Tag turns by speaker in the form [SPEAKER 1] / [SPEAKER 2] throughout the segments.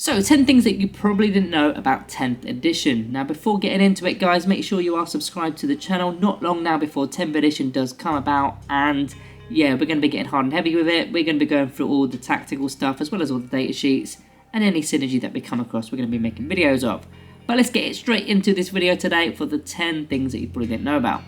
[SPEAKER 1] So 10 things that you probably didn't know about 10th edition. Now before getting into it guys, make sure you are subscribed to the channel. Not long now before 10th edition does come about, and yeah, we're going to be getting hard and heavy with it. We're going to be going through all the tactical stuff as well as all the data sheets and any synergy that we come across we're going to be making videos of. But let's get straight into this video today for the 10 things that you probably didn't know about.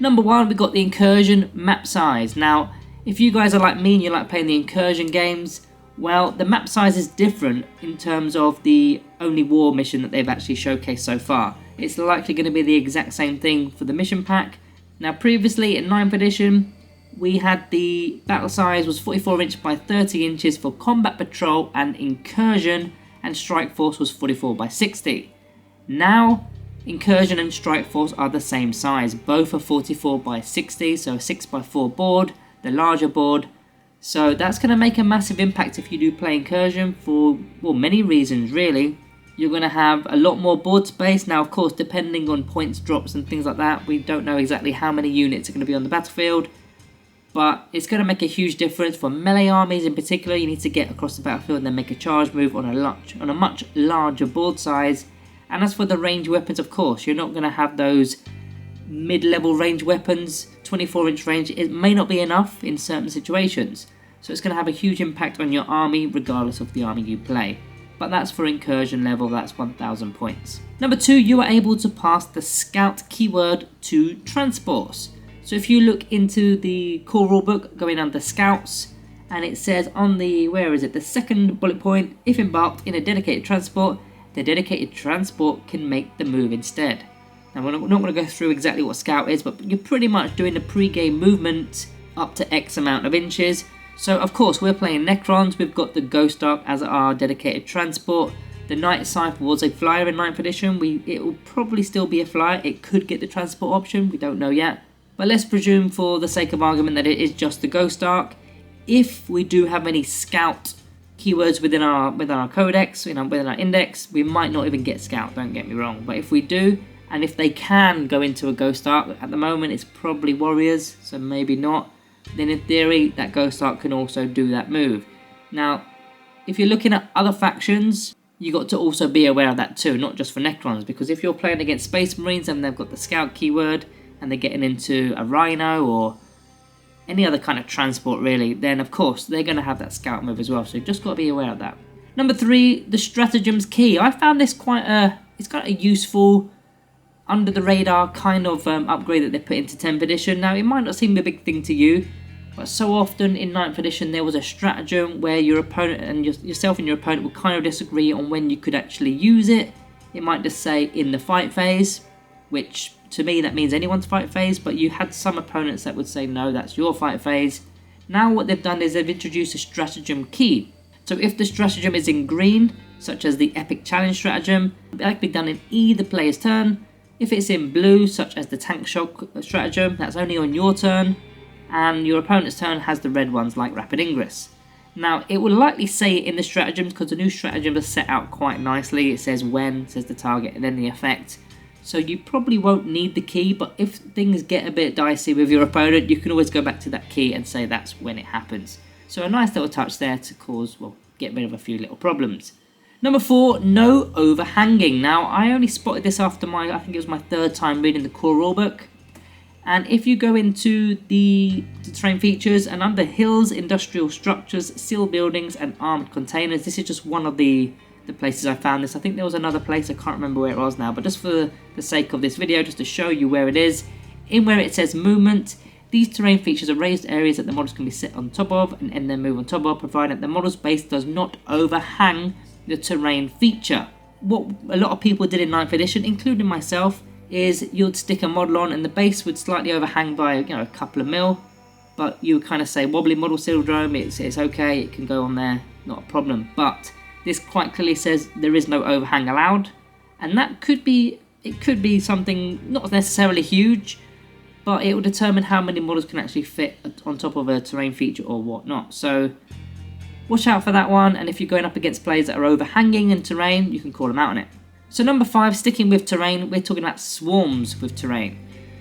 [SPEAKER 1] Number 1, we got the Incursion Map Size. Now if you guys are like me and you like playing the Incursion games, well, the map size is different in terms of the only war mission that they've actually showcased so far. It's likely going to be the exact same thing for the mission pack. Now previously in 9th edition, we had the battle size was 44 inch by 30 inches for combat patrol and incursion, and strike force was 44 by 60. Now, incursion and strike force are the same size. Both are 44 by 60, so a 6x4 board, the larger board. So that's going to make a massive impact if you do play incursion for, well, many reasons really. You're going to have a lot more board space. Now of course, depending on points drops and things like that, we don't know exactly how many units are going to be on the battlefield, but it's going to make a huge difference for melee armies in particular. You need to get across the battlefield and then make a charge move on a much larger board size. And as for the range weapons, of course, you're not going to have those mid-level range weapons. 24 inch range, it may not be enough in certain situations, so it's going to have a huge impact on your army regardless of the army you play. But that's for incursion level, that's 1000 points. Number 2, you are able to pass the scout keyword to transports. So if you look into the core rulebook going under scouts, and it says on the, where is it, the second bullet point, if embarked in a dedicated transport, the dedicated transport can make the move instead. Now we're not going to go through exactly what scout is, but you're pretty much doing the pre-game movement up to X amount of inches. So of course we're playing Necrons, we've got the Ghost Ark as our dedicated transport. The Night Scythe was a flyer in 9th edition, it will probably still be a flyer, it could get the transport option, we don't know yet. But let's presume for the sake of argument that it is just the Ghost Ark. If we do have any scout keywords within our codex, within our index, we might not even get scout, don't get me wrong. But if we do, and if they can go into a Ghost Ark, at the moment it's probably Warriors, so maybe not, then in theory that Ghost Ark can also do that move. Now, if you're looking at other factions, you got to also be aware of that too, not just for Necrons, because if you're playing against Space Marines and they've got the Scout keyword, and they're getting into a Rhino or any other kind of transport really, then of course they're going to have that Scout move as well, so you've just got to be aware of that. Number 3, the Stratagem's Key. I found this quite a useful, under the radar kind of upgrade that they put into 10th edition. Now it might not seem a big thing to you, but so often in 9th edition there was a stratagem where your opponent and yourself and your opponent would kind of disagree on when you could actually use it. It might just say in the fight phase, which to me that means anyone's fight phase, but you had some opponents that would say no, that's your fight phase. Now what they've done is they've introduced a Stratagem Key. So if the stratagem is in green, such as the Epic Challenge stratagem, that can be done in either player's turn. If it's in blue, such as the Tank Shock stratagem, that's only on your turn, and your opponent's turn has the red ones like Rapid Ingress. Now, it will likely say it in the stratagems because the new stratagems are set out quite nicely. It says when, it says the target, and then the effect. So you probably won't need the key, but if things get a bit dicey with your opponent, you can always go back to that key and say that's when it happens. So a nice little touch there to cause, well, get rid of a few little problems. Number 4, no overhanging. Now, I only spotted this after I think it was my 3rd time reading the core rulebook. And if you go into the terrain features and under hills, industrial structures, sealed buildings and armed containers, this is just one of the places I found this. I think there was another place, I can't remember where it was now, but just for the sake of this video, just to show you where it is, in where it says movement, these terrain features are raised areas that the models can be set on top of and end their move on top of, provided the model's base does not overhang the terrain feature. What a lot of people did in 9th edition, including myself, is you'd stick a model on and the base would slightly overhang by a couple of mil, but you would kind of say wobbly model syndrome, it's okay, it can go on there, not a problem. But this quite clearly says there is no overhang allowed, and that could be something not necessarily huge, but it will determine how many models can actually fit on top of a terrain feature or whatnot. So watch out for that one, and if you're going up against players that are overhanging in terrain, you can call them out on it. So number 5, sticking with terrain, we're talking about swarms with terrain.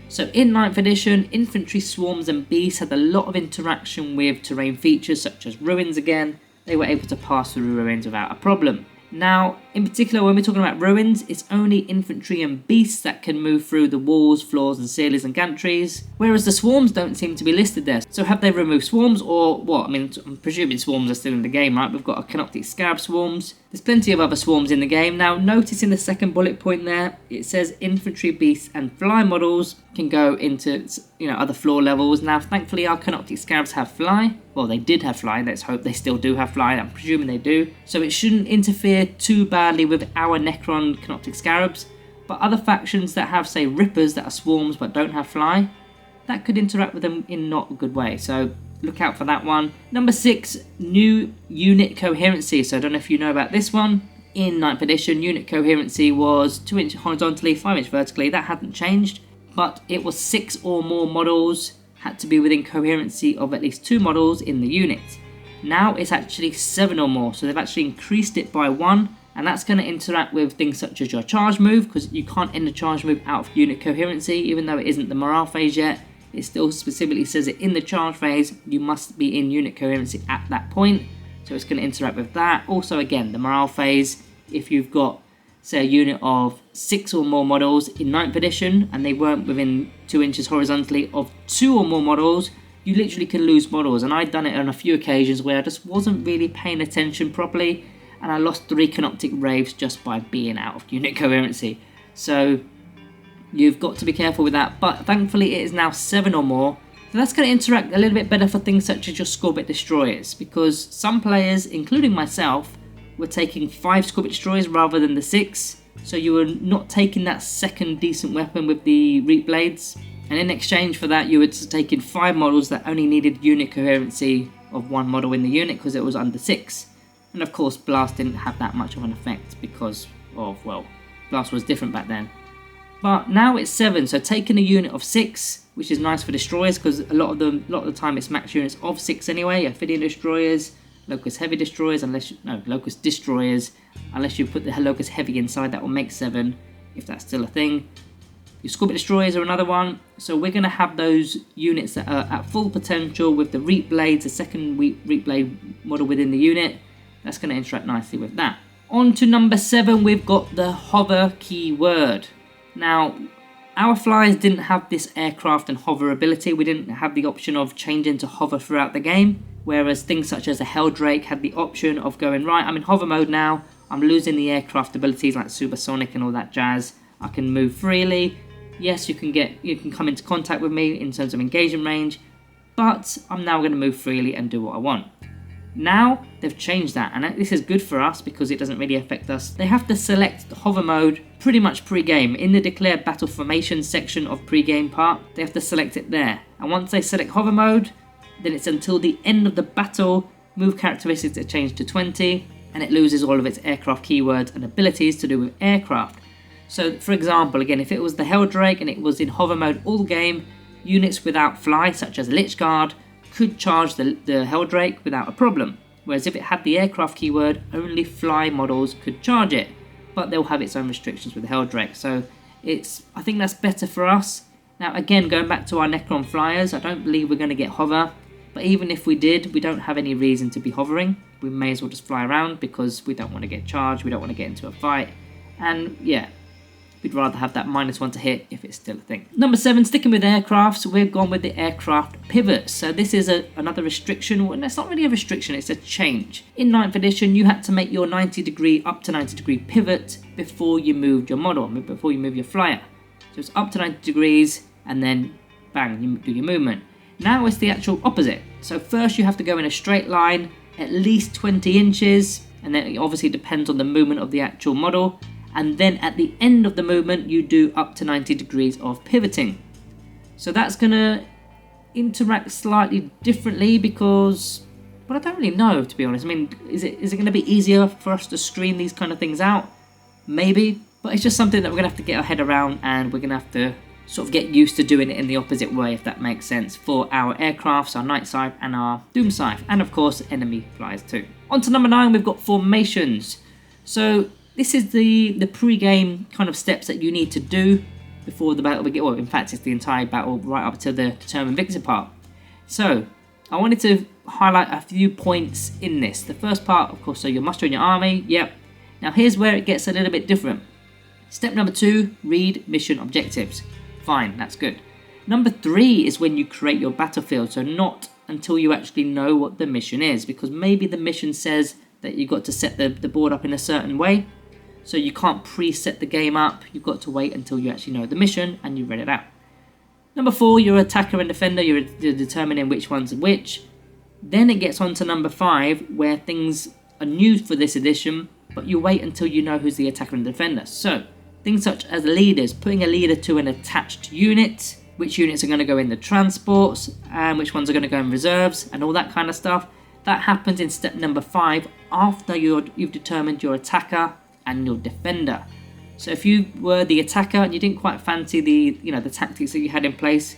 [SPEAKER 1] So in 9th edition, infantry swarms and beasts had a lot of interaction with terrain features such as ruins again. They were able to pass through ruins without a problem. Now, in particular, when we're talking about ruins, it's only infantry and beasts that can move through the walls, floors and ceilings and gantries, whereas the swarms don't seem to be listed there. So have they removed swarms or what? I mean, I'm presuming swarms are still in the game, right? We've got a Canoptic Scarab swarms. There's plenty of other swarms in the game. Now, notice in the second bullet point there, it says infantry, beasts and fly models can go into, other floor levels. Now, thankfully, our Canoptic Scarabs have fly. Well, they did have fly. Let's hope they still do have fly. I'm presuming they do. So it shouldn't interfere too badly with our Necron Canoptic Scarabs. But other factions that have, say, Rippers that are swarms but don't have fly, that could interact with them in not a good way. So look out for that one. Number 6, new Unit Coherency. So I don't know if you know about this one. In 9th edition, Unit Coherency was 2 inch horizontally, 5 inch vertically. That hadn't changed, but it was 6 or more models had to be within coherency of at least 2 models in the unit. Now it's actually 7 or more, so they've actually increased it by 1, and that's going to interact with things such as your charge move, because you can't end a charge move out of unit coherency, even though it isn't the morale phase yet. It still specifically says it in the charge phase, you must be in unit coherency at that point, so it's going to interact with that. Also, again, the morale phase, if you've got, say, a unit of 6 or more models in 9th edition and they weren't within 2 inches horizontally of 2 or more models, you literally can lose models. And I've done it on a few occasions where I just wasn't really paying attention properly and I lost 3 Canoptic Wraiths just by being out of unit coherency. So you've got to be careful with that, but thankfully it is now 7 or more. So that's going to interact a little bit better for things such as your Scorbit Destroyers, because some players, including myself, were taking 5 Scorbit Destroyers rather than the 6. So you were not taking that second decent weapon with the Reap Blades. And in exchange for that, you were taking 5 models that only needed unit coherency of 1 model in the unit because it was under 6. And of course, Blast didn't have that much of an effect because of, well, Blast was different back then. But now it's 7, so taking a unit of 6, which is nice for Destroyers because a lot of the time it's max units of 6 anyway. Ophidian Destroyers, Locust Heavy Destroyers, Locust Destroyers, unless you put the Locust Heavy inside, that will make 7, if that's still a thing. Your Scorbit Destroyers are another one, so we're going to have those units that are at full potential with the Reap Blades, the second Reap Blade model within the unit. That's going to interact nicely with that. On to number 7, we've got the Hover keyword. Now, our flyers didn't have this aircraft and hover ability. We didn't have the option of changing to hover throughout the game, whereas things such as the Helldrake had the option of going, right, I'm in hover mode now, I'm losing the aircraft abilities like supersonic and all that jazz, I can move freely. Yes, you can come into contact with me in terms of engagement range, but I'm now going to move freely and do what I want. Now they've changed that, and this is good for us because it doesn't really affect us. They have to select the hover mode pretty much pre-game. In the declared battle formation section of pre-game part, they have to select it there. And once they select hover mode, then it's until the end of the battle, move characteristics are changed to 20, and it loses all of its aircraft keywords and abilities to do with aircraft. So for example, again, if it was the Helldrake and it was in hover mode all game, units without fly, such as Lich Guard, could charge the Helldrake without a problem. Whereas if it had the aircraft keyword, only fly models could charge it. But they'll have its own restrictions with the Helldrake. So I think that's better for us. Now again, going back to our Necron flyers, I don't believe we're going to get hover. But even if we did, we don't have any reason to be hovering. We may as well just fly around because we don't want to get charged, we don't want to get into a fight. And yeah, we'd rather have that -1 to hit if it's still a thing. Number 7, sticking with aircrafts, we've gone with the aircraft pivots. So this is another restriction. Well, it's not really a restriction, it's a change. In 9th edition, you had to make your 90-degree, up to 90-degree pivot before you moved your model, before you move your flyer. So it's up to 90 degrees and then bang, you do your movement. Now it's the actual opposite. So first you have to go in a straight line, at least 20 inches, and then it obviously depends on the movement of the actual model. And then at the end of the movement, you do up to 90 degrees of pivoting. So that's going to interact slightly differently because, well, I don't really know, to be honest. I mean, is it going to be easier for us to screen these kind of things out? Maybe, but it's just something that we're going to have to get our head around, and we're going to have to sort of get used to doing it in the opposite way, if that makes sense, for our aircrafts, our Night Scythe and our Doom Scythe, and of course enemy flyers too. On to number 9, we've got formations. So this is the pre-game kind of steps that you need to do before the battle begins. Well, in fact, it's the entire battle right up to the determined victor part. So I wanted to highlight a few points in this. The first part, of course, so you're mustering your army. Yep. Now here's where it gets a little bit different. Step number 2, read mission objectives. Fine, that's good. Number 3 is when you create your battlefield, so not until you actually know what the mission is, because maybe the mission says that you've got to set the board up in a certain way, so you can't preset the game up. You've got to wait until you actually know the mission and you've read it out. Number 4, your attacker and defender, you're determining which one's which. Then it gets on to number 5, where things are new for this edition, but you wait until you know who's the attacker and defender. So things such as leaders, putting a leader to an attached unit, which units are going to go in the transports, and which ones are going to go in reserves, and all that kind of stuff. That happens in step number 5 after you've determined your attacker and your defender. So if you were the attacker and you didn't quite fancy the tactics that you had in place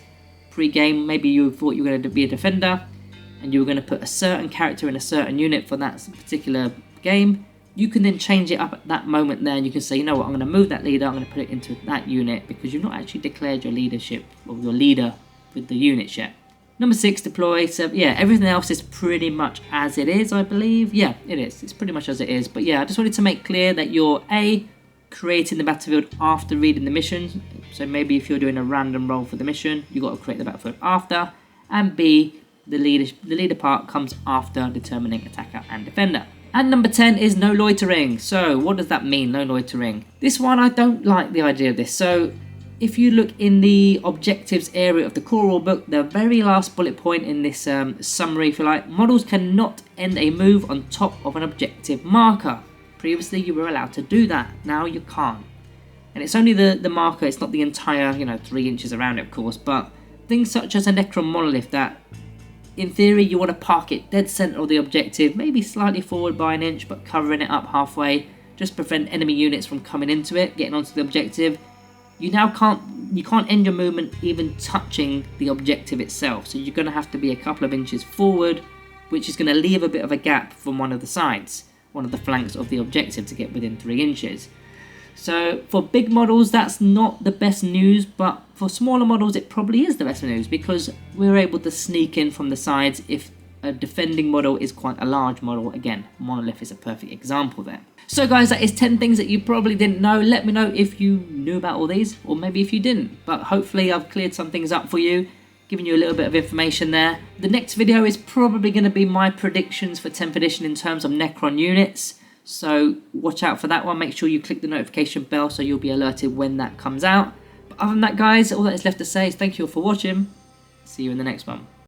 [SPEAKER 1] pre-game, maybe you thought you were going to be a defender and you were going to put a certain character in a certain unit for that particular game, you can then change it up at that moment there, and you can say, you know what, I'm going to move that leader, I'm going to put it into that unit, because you've not actually declared your leadership or your leader with the units yet. Number 6, deploy. So yeah, everything else is pretty much as it is, I believe. Yeah, it is. It's pretty much as it is. But yeah, I just wanted to make clear that you're creating the battlefield after reading the mission. So maybe if you're doing a random roll for the mission, you've got to create the battlefield after. And B, the leader part comes after determining attacker and defender. And number 10 is no loitering. So what does that mean, no loitering? This one, I don't like the idea of this. So if you look in the objectives area of the core rulebook, the very last bullet point in this summary, if you like, models cannot end a move on top of an objective marker. Previously you were allowed to do that, now you can't. And it's only the marker, it's not the entire 3 inches around it, of course, but things such as a Necron monolith that in theory you want to park it dead center of the objective, maybe slightly forward by an inch, but covering it up halfway, just prevent enemy units from coming into it, getting onto the objective. You now can't end your movement even touching the objective itself, so you're going to have to be a couple of inches forward, which is going to leave a bit of a gap from one of the sides, one of the flanks of the objective, to get within 3 inches. So for big models that's not the best news, but for smaller models it probably is the best news, because we're able to sneak in from the sides if a defending model is quite a large model. Again, monolith is a perfect example there. So guys, that is 10 things that you probably didn't know. Let me know if you knew about all these, or maybe if you didn't, but hopefully I've cleared some things up for you, giving you a little bit of information there. The next video is probably going to be my predictions for 10th edition in terms of Necron units, so watch out for that one. Make sure you click the notification bell so you'll be alerted when that comes out. But other than that guys, all that is left to say is thank you all for watching. See you in the next one.